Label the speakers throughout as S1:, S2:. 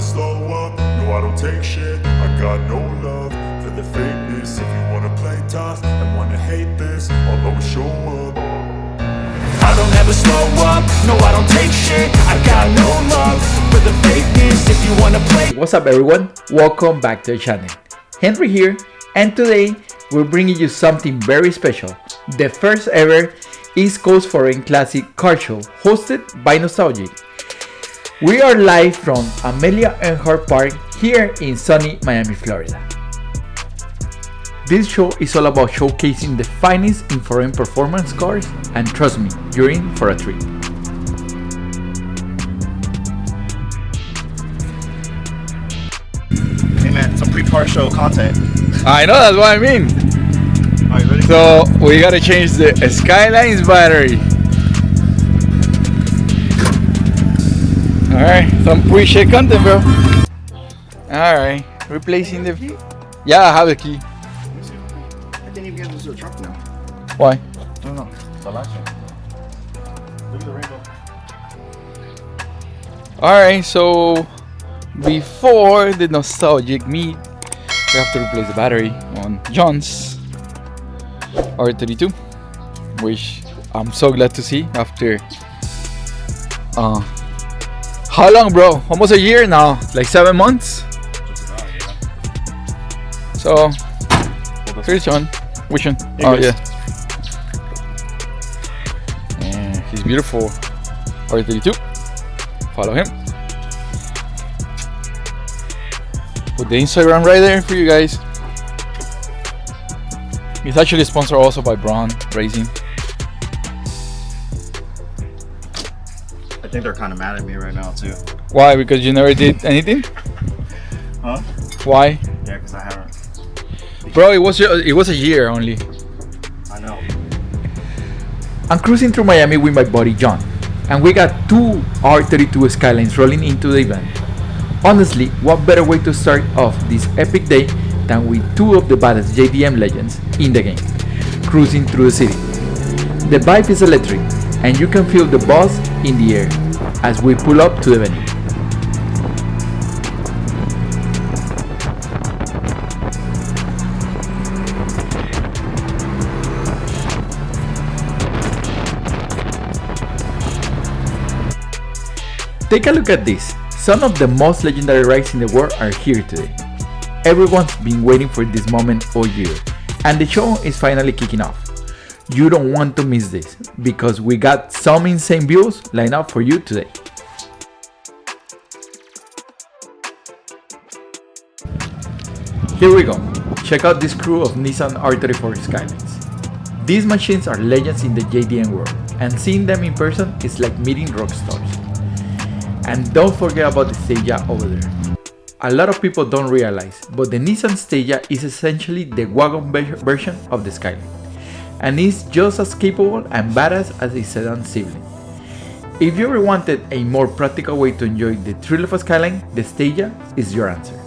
S1: slow up, no I don't take shit. I got no love for the fakeness. If you wanna play tough and wanna hate this, I'll always show up. I don't ever slow up, no I don't take shit. I got no love for the fakeness. If you wanna play.
S2: What's up everyone, welcome back to the channel. Henry here, and today we're bringing you something very special. The first ever East Coast Foreign Classic car show hosted by Nostalgic. We are live from Amelia Earhart Park here in sunny Miami, Florida. This show is all about showcasing the finest in foreign performance cars, and trust me, you're in for a treat.
S3: Hey man, some pre-car show content.
S4: I know, that's what I mean.
S3: Are you ready?
S4: So we gotta change the Skyline's battery. Alright, some pre-shit content, bro. Alright, replacing the... Yeah, I have the key.
S3: I didn't even get into the truck now.
S4: Why?
S3: I don't know. The last one. Look at the rainbow.
S4: Alright, so before the Nostalgic meet, we have to replace the battery on John's R32, which I'm so glad to see after how long, bro? Almost a year now, like 7 months.
S3: Just about, yeah.
S4: So here's John. Which one? Oh yeah. And he's beautiful. R32. Follow him. Put the Instagram right there for you guys. It's actually sponsored also by Braun Racing.
S3: I think they're kind of mad at me right now too.
S4: Why? Because you never did anything?
S3: Huh?
S4: Why?
S3: Yeah, because I haven't.
S4: Bro, it was a year only.
S3: I know.
S2: I'm cruising through Miami with my buddy John, and we got two R32 Skylines rolling into the event. Honestly, what better way to start off this epic day than with two of the baddest JDM legends in the game, cruising through the city. The vibe is electric, and you can feel the buzz in the air as we pull up to the venue. Take a look at this. Some of the most legendary rides in the world are here today. Everyone's been waiting for this moment all year, and the show is finally kicking off. You don't want to miss this, because we got some insane views lined up for you today. Here we go. Check out this crew of Nissan R34 Skylines. These machines are legends in the JDM world, and seeing them in person is like meeting rock stars. And don't forget about the Stagia over there. A lot of people don't realize, but the Nissan Stagia is essentially the wagon version of the Skyline, and is just as capable and badass as a sedan sibling. If you ever wanted a more practical way to enjoy the thrill of a Skyline, the Stagia is your answer.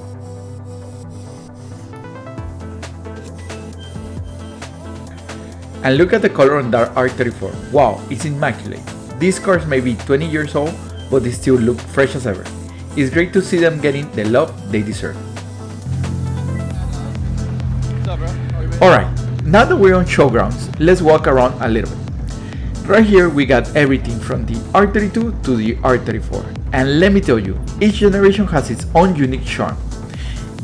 S2: And look at the color on the R34, wow, it's immaculate. These cars may be 20 years old, but they still look fresh as ever. It's great to see them getting the love they deserve. Alright, now that we're on showgrounds, let's walk around a little bit. Right here we got everything from the R32 to the R34, and let me tell you, each generation has its own unique charm.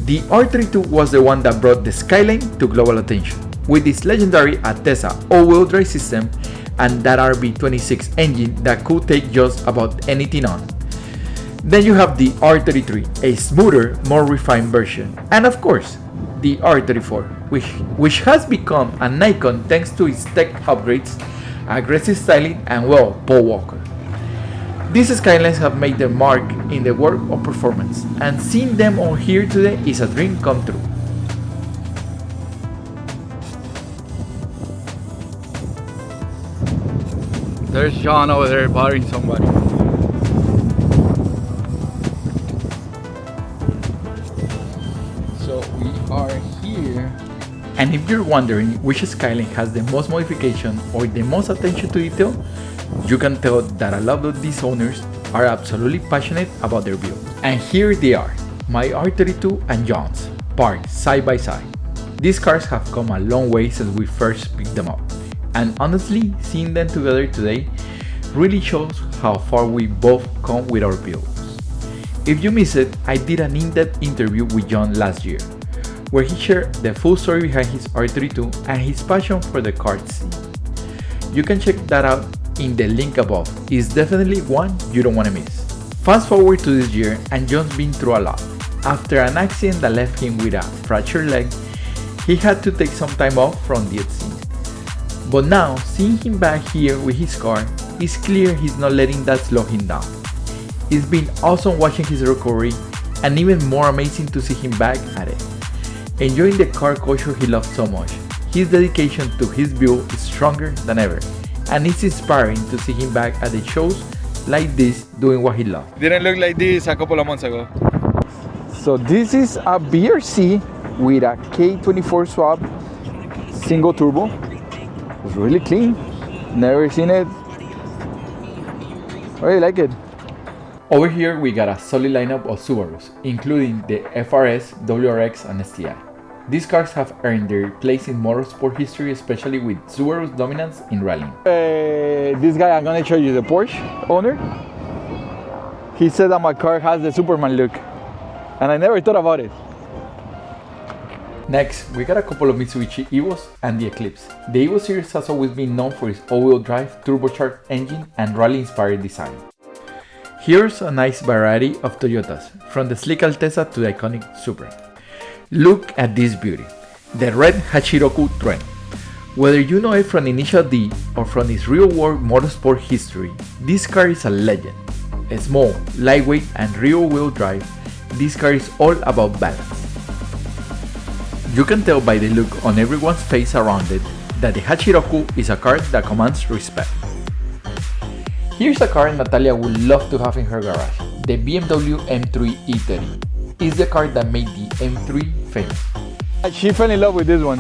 S2: The R32 was the one that brought the Skyline to global attention, with its legendary Atesa all-wheel drive system and that RB26 engine that could take just about anything on. Then you have the R33, a smoother, more refined version, and of course, the R34, which has become an icon thanks to its tech upgrades, aggressive styling, and well, Paul Walker. These Skylines have made their mark in the world of performance, and seeing them on here today is a dream come true.
S4: There's John over there bothering somebody. So we are here.
S2: And if you're wondering which Skyline has the most modification or the most attention to detail, you can tell that a lot of these owners are absolutely passionate about their build. And here they are, my R32 and John's, parked side by side. These cars have come a long way since we first picked them up, and honestly, seeing them together today really shows how far we both come with our builds. If you missed it, I did an in-depth interview with John last year, where he shared the full story behind his R32 and his passion for the kart scene. You can check that out in the link above. It's definitely one you don't want to miss. Fast forward to this year, and John's been through a lot. After an accident that left him with a fractured leg, he had to take some time off from the scene. But now, seeing him back here with his car, it's clear he's not letting that slow him down. It's been awesome watching his recovery, and even more amazing to see him back at it. Enjoying the car culture he loves so much, his dedication to his build is stronger than ever, and it's inspiring to see him back at the shows like this doing what he loves.
S4: Didn't look like this a couple of months ago. So this is a BRC with a K24 swap single turbo. It's really clean. Never seen it. I really like it.
S2: Over here we got a solid lineup of Subarus, including the FRS, WRX and STI. These cars have earned their place in motorsport history, especially with Subaru's dominance in rallying.
S4: This guy, I'm gonna show you, the Porsche owner. He said that my car has the Superman look, and I never thought about it.
S2: Next, we got a couple of Mitsubishi Evos and the Eclipse. The Evo series has always been known for its all-wheel drive, turbocharged engine and rally-inspired design. Here's a nice variety of Toyotas, from the sleek Altezza to the iconic Supra. Look at this beauty, the red Hachiroku Trend. Whether you know it from Initial D or from its real-world motorsport history, this car is a legend. Small, lightweight and rear-wheel drive, this car is all about balance. You can tell by the look on everyone's face around it that the Hachiroku is a car that commands respect. Here's a car Natalia would love to have in her garage, the BMW M3 E30. It's the car that made the M3 famous.
S4: She fell in love with this one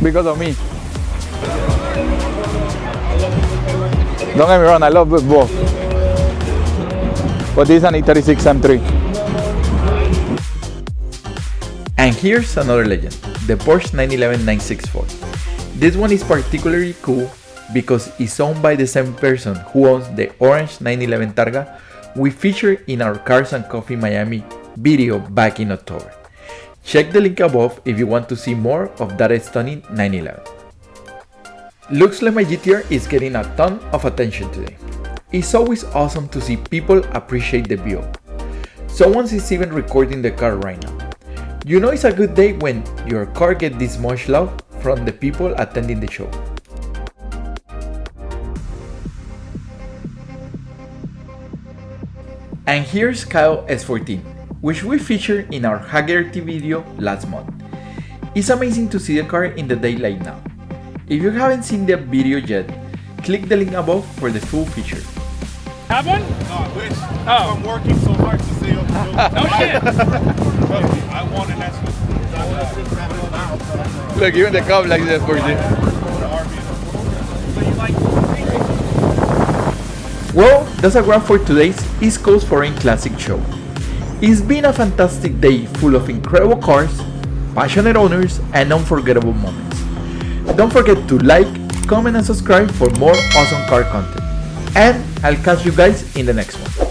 S4: because of me. Don't get me wrong, I love both. But this is an E36 M3.
S2: And here's another legend, the Porsche 911 964. This one is particularly cool because it's owned by the same person who owns the orange 911 Targa we featured in our Cars and Coffee Miami video back in October. Check the link above if you want to see more of that stunning 911. Looks like my GTR is getting a ton of attention today. It's always awesome to see people appreciate the build. Someone is even recording the car right now. You know it's a good day when your car gets this much love from the people attending the show. And here's Kyle S14, which we featured in our Haggerty video last month. It's amazing to see the car in the daylight now. If you haven't seen the video yet, click the link above for the full feature.
S5: Have one?
S6: No, I wish. I'm working so hard to stay up.
S5: No shit.
S6: Trust me, I want an extra.
S4: Look, even the cup like that for you.
S5: So you like
S2: Well, that's a wrap for today's East Coast Foreign Classic show. It's been a fantastic day full of incredible cars, passionate owners, and unforgettable moments. Don't forget to like, comment, and subscribe for more awesome car content. And I'll catch you guys in the next one.